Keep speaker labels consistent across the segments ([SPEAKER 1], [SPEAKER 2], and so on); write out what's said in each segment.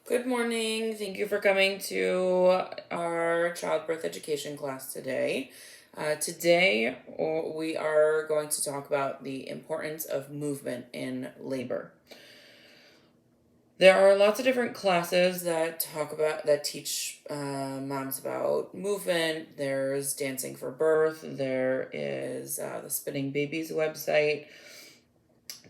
[SPEAKER 1] Good morning. Thank you for coming to our childbirth education class today. Today, we are going to talk about the importance of movement in labor. There are lots of different classes that teach moms about movement. There's Dancing for Birth. There is the Spinning Babies website.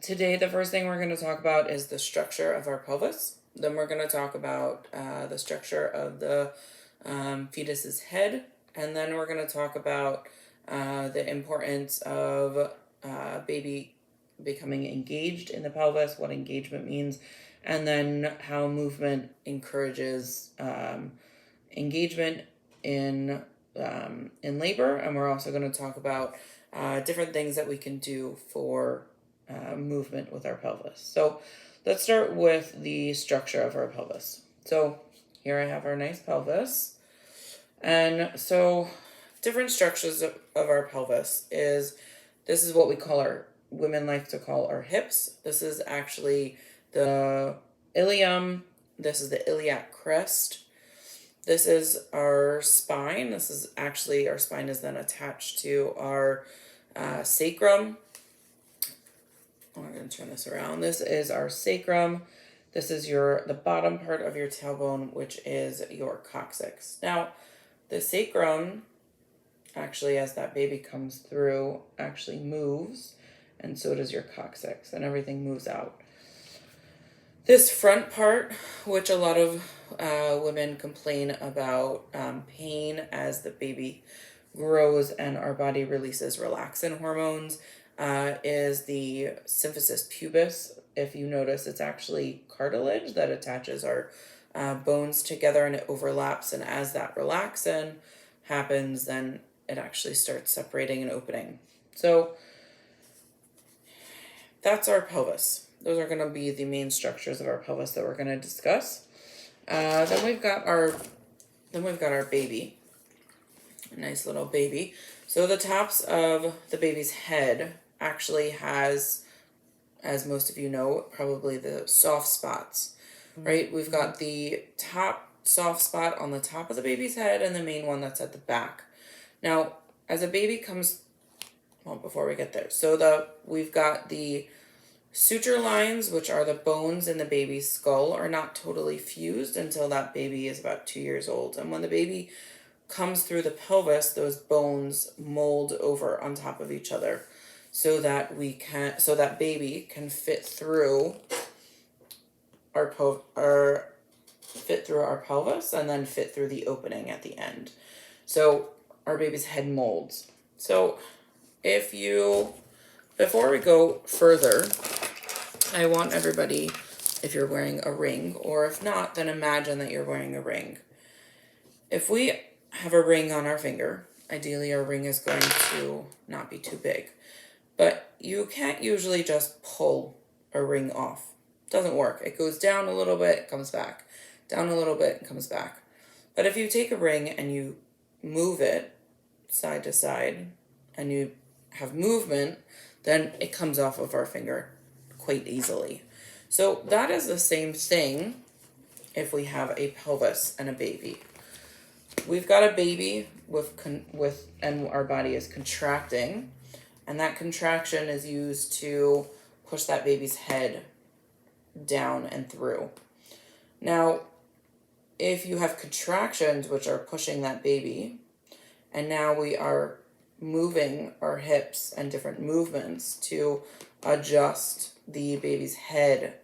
[SPEAKER 1] Today, the first thing we're going to talk about is the structure of our pelvis. Then we're going to talk about the structure of the fetus's head. And then we're going to talk about the importance of baby becoming engaged in the pelvis, what engagement means, and then how movement encourages engagement in labor. And we're also going to talk about different things that we can do for movement with our pelvis. So let's start with the structure of our pelvis. So here I have our nice pelvis. And so different structures of our pelvis this is what women like to call our hips. This is actually the ilium. This is the iliac crest. This is our spine. Our spine is then attached to our sacrum. I'm going to turn this around. This is our sacrum. This is the bottom part of your tailbone, which is your coccyx. Now, the sacrum, actually, as that baby comes through, actually moves, and so does your coccyx, and everything moves out. This front part, which a lot of women complain about pain as the baby grows and our body releases relaxin hormones, is the symphysis pubis. If you notice, it's actually cartilage that attaches our bones together and it overlaps. And as that relaxin happens, then it actually starts separating and opening. So that's our pelvis. Those are going to be the main structures of our pelvis that we're going to discuss. Then we've got our baby, a nice little baby. So the tops of the baby's head actually has, as most of you know, probably the soft spots, right? We've got the top soft spot on the top of the baby's head and the main one that's at the back. Now, as a baby comes, well, before we get there, we've got the suture lines, which are the bones in the baby's skull, are not totally fused until that baby is about 2 years old. And when the baby comes through the pelvis, those bones mold over on top of each other so that baby can fit through our pelvis and then fit through the opening at the end. So our baby's head molds. So before we go further, I want everybody, if you're wearing a ring, or if not, then imagine that you're wearing a ring. If we have a ring on our finger, ideally our ring is going to not be too big. But you can't usually just pull a ring off. It doesn't work. It goes down a little bit, comes back. Down a little bit, and comes back. But if you take a ring and you move it side to side, and you have movement, then it comes off of our finger quite easily. So that is the same thing if we have a pelvis and a baby. We've got a baby and our body is contracting, and that contraction is used to push that baby's head down and through. Now, if you have contractions which are pushing that baby, and now we are moving our hips and different movements to adjust the baby's head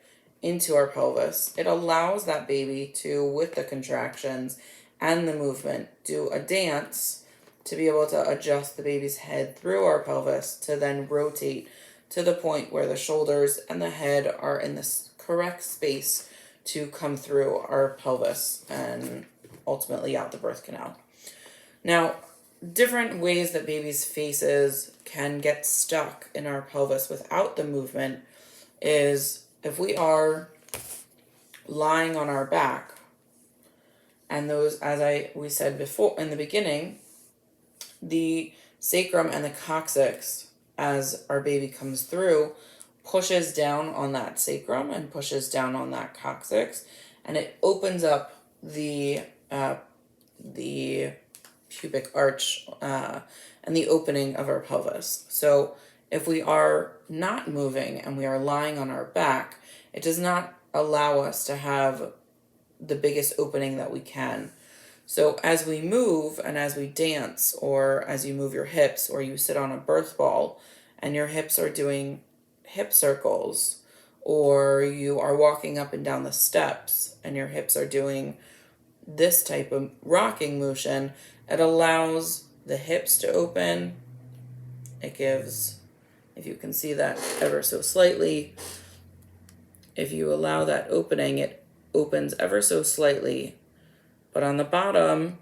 [SPEAKER 1] into our pelvis, it allows that baby to, with the contractions and the movement, do a dance to be able to adjust the baby's head through our pelvis to then rotate to the point where the shoulders and the head are in this correct space to come through our pelvis and ultimately out the birth canal. Now, different ways that babies' faces can get stuck in our pelvis without the movement is if we are lying on our back, and those, we said before in the beginning, the sacrum and the coccyx, as our baby comes through, pushes down on that sacrum and pushes down on that coccyx, and it opens up the pubic arch and the opening of our pelvis. So if we are not moving and we are lying on our back, it does not allow us to have the biggest opening that we can. So as we move and as we dance, or as you move your hips, or you sit on a birth ball and your hips are doing hip circles, or you are walking up and down the steps and your hips are doing this type of rocking motion, it allows the hips to open. It gives, if you can see that ever so slightly, if you allow that opening, it opens ever so slightly. But on the bottom,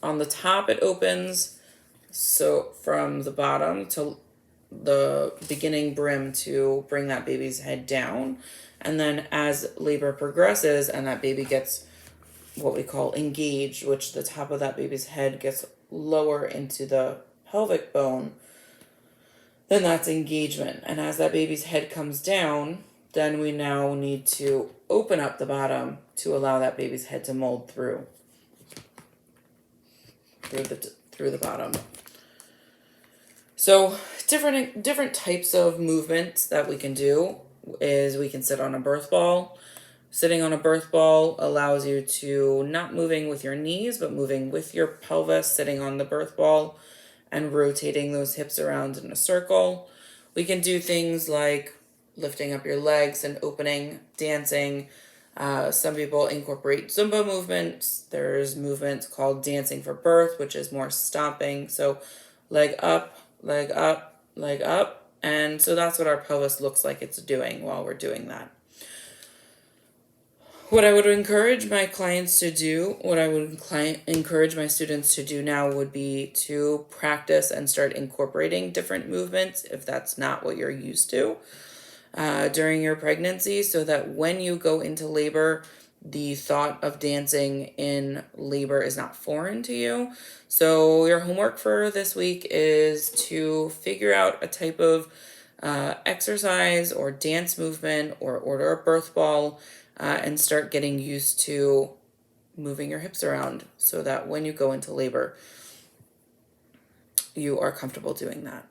[SPEAKER 1] on the top, it opens, so from the bottom to the beginning brim to bring that baby's head down. And then as labor progresses and that baby gets what we call engaged, which the top of that baby's head gets lower into the pelvic bone, then that's engagement. And as that baby's head comes down, then we now need to open up the bottom to allow that baby's head to mold through the bottom. So different types of movements that we can do is we can sit on a birth ball. Sitting on a birth ball allows you to not moving with your knees, but moving with your pelvis, sitting on the birth ball and rotating those hips around in a circle. We can do things like lifting up your legs and opening, dancing. Some people incorporate Zumba movements. There's movements called dancing for birth, which is more stomping. So leg up, leg up, leg up. And so that's what our pelvis looks like it's doing while we're doing that. What I would encourage my clients to do, what I would encourage my students to do now would be to practice and start incorporating different movements if that's not what you're used to during your pregnancy, so that when you go into labor, the thought of dancing in labor is not foreign to you. So your homework for this week is to figure out a type of exercise or dance movement, or order a birth ball, and start getting used to moving your hips around so that when you go into labor, you are comfortable doing that.